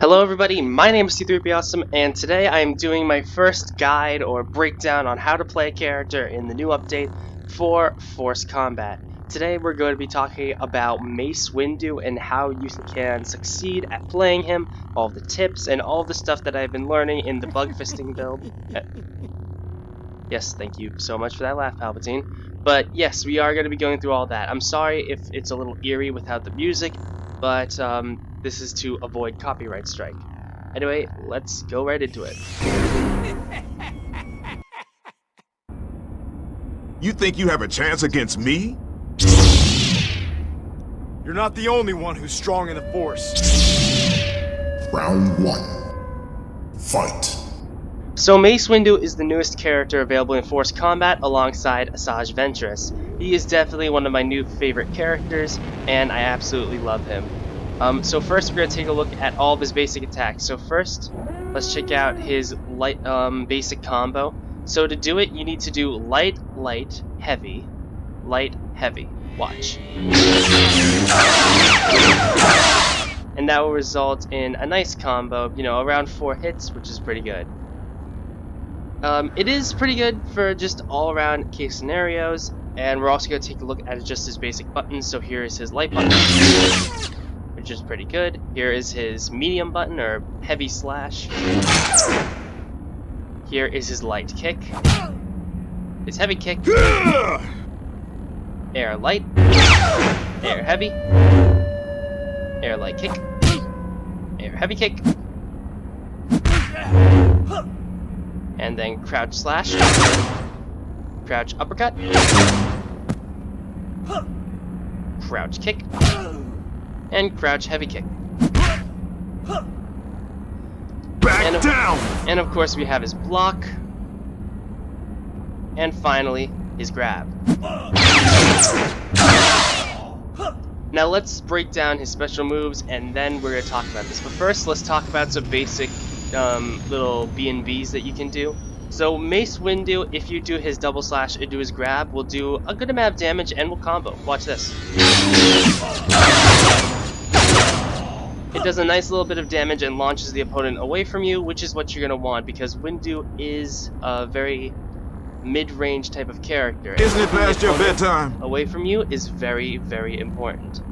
Hello everybody, my name is C3PAwesome, and today I am doing my first guide or breakdown on how to play a character in the new update for Force Combat. Today we're going to be talking about Mace Windu and how you can succeed at playing him, all the tips, and all the stuff that I've been learning in the bug fisting build. Yes, thank you so much for that laugh, Palpatine. But yes, we are going to be going through all that. I'm sorry if it's a little eerie without the music, but this is to avoid copyright strike. Anyway, let's go right into it. You think you have a chance against me? You're not the only one who's strong in the Force. Round 1. Fight. So Mace Windu is the newest character available in Force Combat alongside Asajj Ventress. He is definitely one of my new favorite characters, and I absolutely love him. So first we're going to take a look at all of his basic attacks. So first, let's check out his basic combo. So to do it, you need to do light, light, heavy, light, heavy. Watch. And that will result in a nice combo, around 4 hits, which is pretty good. It is pretty good for just all-around case scenarios, and we're also going to take a look at just his basic buttons. So here is his light button, which is pretty good. Here is his medium button, or heavy slash. Here is his light kick. His heavy kick. Air light. Air heavy. Air light kick. Air heavy kick. And then crouch slash. Crouch uppercut. Crouch kick. And crouch heavy kick. Back down! And of course we have his block. And finally, his grab. Now let's break down his special moves, and then we're going to talk about this. But first, let's talk about some basic little B&Bs that you can do. So Mace Windu, if you do his double slash into his grab, will do a good amount of damage and will combo. Watch this. It does a nice little bit of damage and launches the opponent away from you, which is what you're going to want, because Windu is a very mid-range type of character. Isn't it past your bedtime? Away from you is very, very important.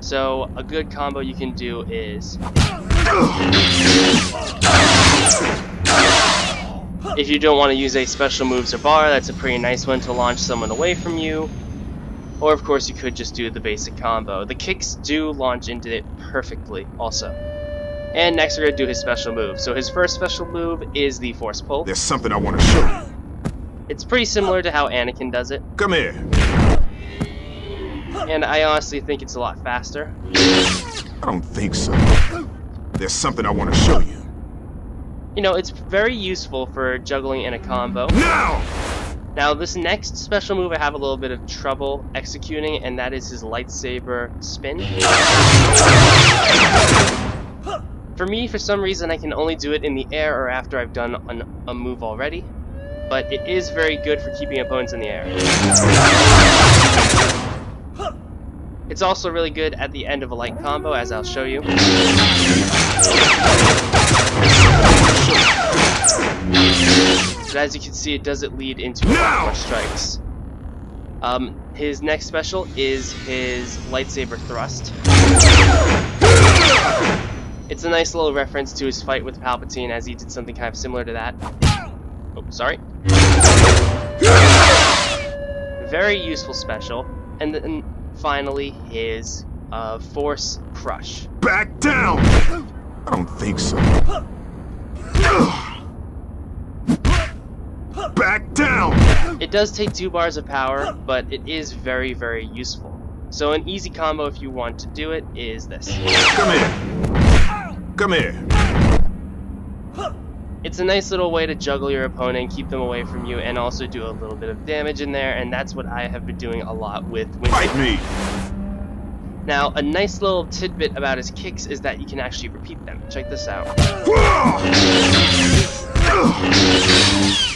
So a good combo you can do is, if you don't want to use a special moves or bar, that's a pretty nice one to launch someone away from you. Or of course you could just do the basic combo. The kicks do launch into it perfectly also. And next we're going to do his special move. So his first special move is the Force Pull. There's something I want to show you. It's pretty similar to how Anakin does it. Come here. And I honestly think it's a lot faster. I don't think so. There's something I want to show you. It's very useful for juggling in a combo. Now this next special move I have a little bit of trouble executing, and that is his Lightsaber Spin. For me, for some reason, I can only do it in the air or after I've done a move already, but it is very good for keeping opponents in the air. It's also really good at the end of a light combo, as I'll show you. But as you can see, it doesn't lead into a lot more strikes. His next special is his Lightsaber Thrust. It's a nice little reference to his fight with Palpatine, as he did something kind of similar to that. Oh, sorry. Very useful special. And then finally, his Force Crush. Back down! I don't think so. Back down! It does take 2 bars of power, but it is very, very useful. So an easy combo if you want to do it is this. Come here. Come here. It's a nice little way to juggle your opponent, keep them away from you, and also do a little bit of damage in there, and that's what I have been doing a lot with Windu. Fight me! Now, a nice little tidbit about his kicks is that you can actually repeat them. Check this out.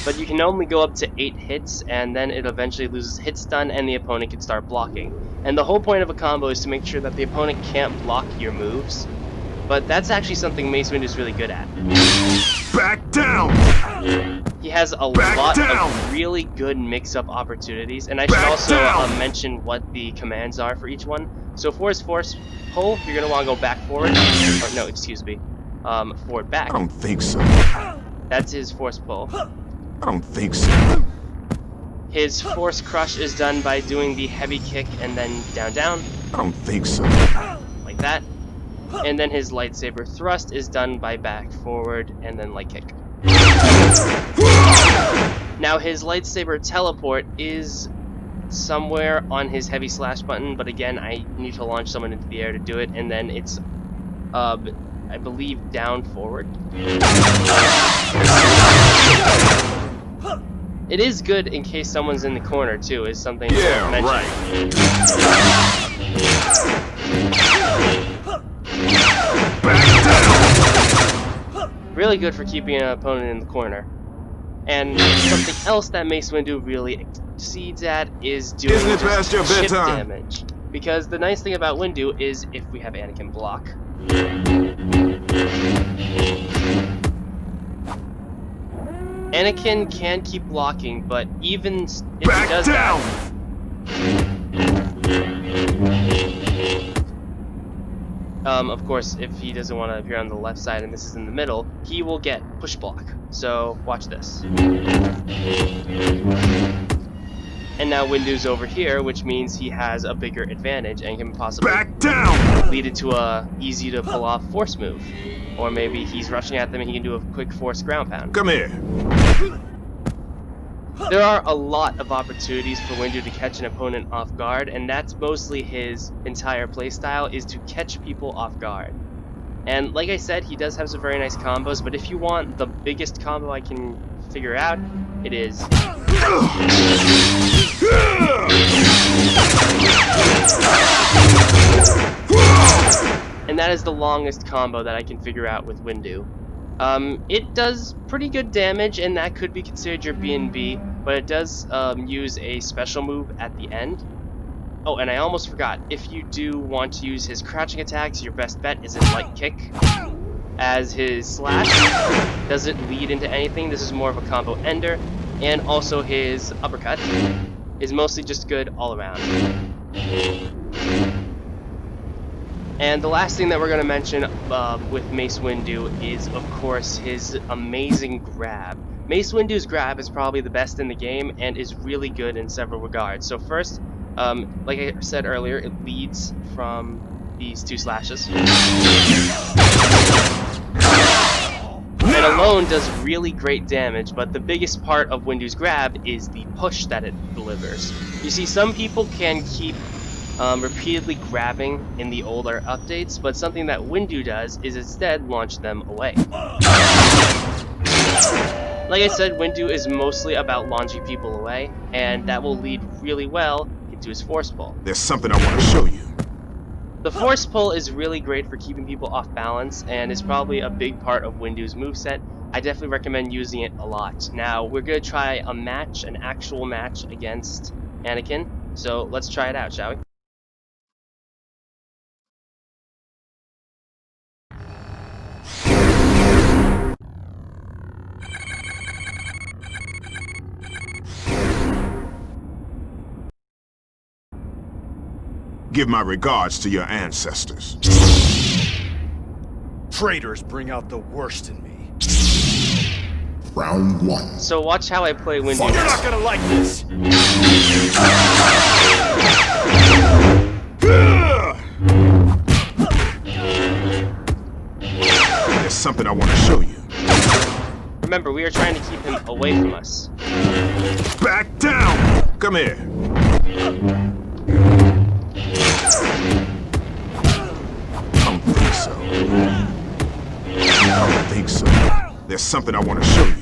But you can only go up to 8 hits, and then it eventually loses hit stun, and the opponent can start blocking. And the whole point of a combo is to make sure that the opponent can't block your moves. but that's actually something Mace Windu is really good at. Back down! He has a lot of really good mix-up opportunities, and I should also mention what the commands are for each one. So for his force pull, you're going to want to go back forward, or no, excuse me, forward back. I don't think so. That's his force pull. I don't think so. His force crush is done by doing the heavy kick and then down down. I don't think so. Like that. And then his lightsaber thrust is done by back forward and then light kick. Now his lightsaber teleport is somewhere on his heavy slash button, but again I need to launch someone into the air to do it, and then it's I believe down forward. It is good in case someone's in the corner too, is something to mention. Right. Really good for keeping an opponent in the corner. And something else that Mace Windu really exceeds at is doing chip damage. Because the nice thing about Windu is if we have Anakin block. Anakin can keep blocking, but even if he does that, of course, if he doesn't want to appear on the left side and this is in the middle, he will get push block. So watch this. And now Windu's over here, which means he has a bigger advantage and can possibly lead it to a easy to pull off force move. Or maybe he's rushing at them and he can do a quick force ground pound. Come here. There are a lot of opportunities for Windu to catch an opponent off guard, and that's mostly his entire playstyle, is to catch people off guard. And like I said, he does have some very nice combos, but if you want the biggest combo I can figure out, it is... And that is the longest combo that I can figure out with Windu. It does pretty good damage, and that could be considered your B&B, but it does use a special move at the end. Oh, and I almost forgot, if you do want to use his crouching attacks, your best bet is his light kick, as his slash doesn't lead into anything. This is more of a combo ender, and also his uppercut is mostly just good all around. And the last thing that we're going to mention with Mace Windu is, of course, his amazing grab. Mace Windu's grab is probably the best in the game and is really good in several regards. So first, like I said earlier, it leads from these two slashes. It alone does really great damage, but the biggest part of Windu's grab is the push that it delivers. You see, some people can keep repeatedly grabbing in the older updates, but something that Windu does is instead launch them away. Like I said, Windu is mostly about launching people away, and that will lead really well into his force pull. There's something I want to show you. The force pull is really great for keeping people off balance, and is probably a big part of Windu's moveset. I definitely recommend using it a lot. Now, we're going to try a match, an actual match against Anakin, so let's try it out, shall we? Give my regards to your ancestors. Traitors bring out the worst in me. Round one. So watch how I play Windu. You're not gonna like this! There's something I want to show you. Remember, we are trying to keep him away from us. Back down! Come here. I don't think so. There's something I want to show you.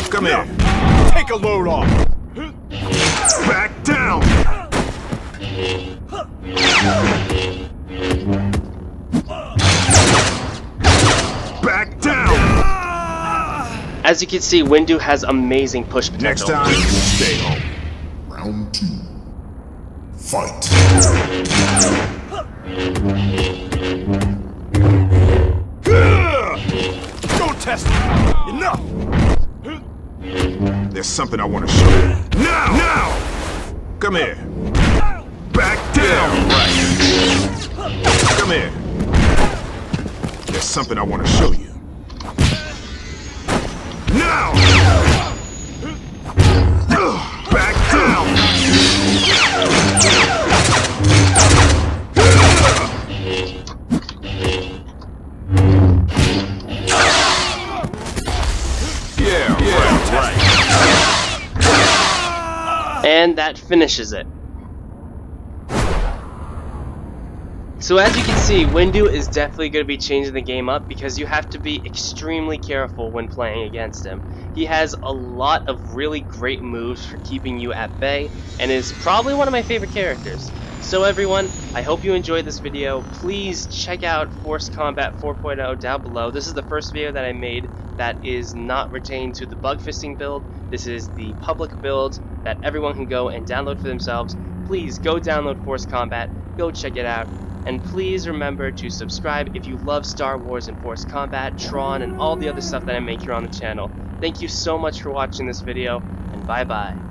Come here. Take a load off! Back down! Back down! As you can see, Windu has amazing push potential. Next time, stay home. Round two. Fight. Don't test me! Enough! There's something I want to show you. Now! Now! Come here. Back down! Right. Come here. There's something I want to show you. Now! Back down! Yeah, right. And that finishes it. So as you can see, Windu is definitely going to be changing the game up because you have to be extremely careful when playing against him. He has a lot of really great moves for keeping you at bay and is probably one of my favorite characters. So everyone, I hope you enjoyed this video. Please check out Force Combat 4.0 down below. This is the first video that I made that is not retained to the bug fisting build. This is the public build that everyone can go and download for themselves. Please go download Force Combat, go check it out. And please remember to subscribe if you love Star Wars and Force Combat, Tron, and all the other stuff that I make here on the channel. Thank you so much for watching this video, and bye-bye.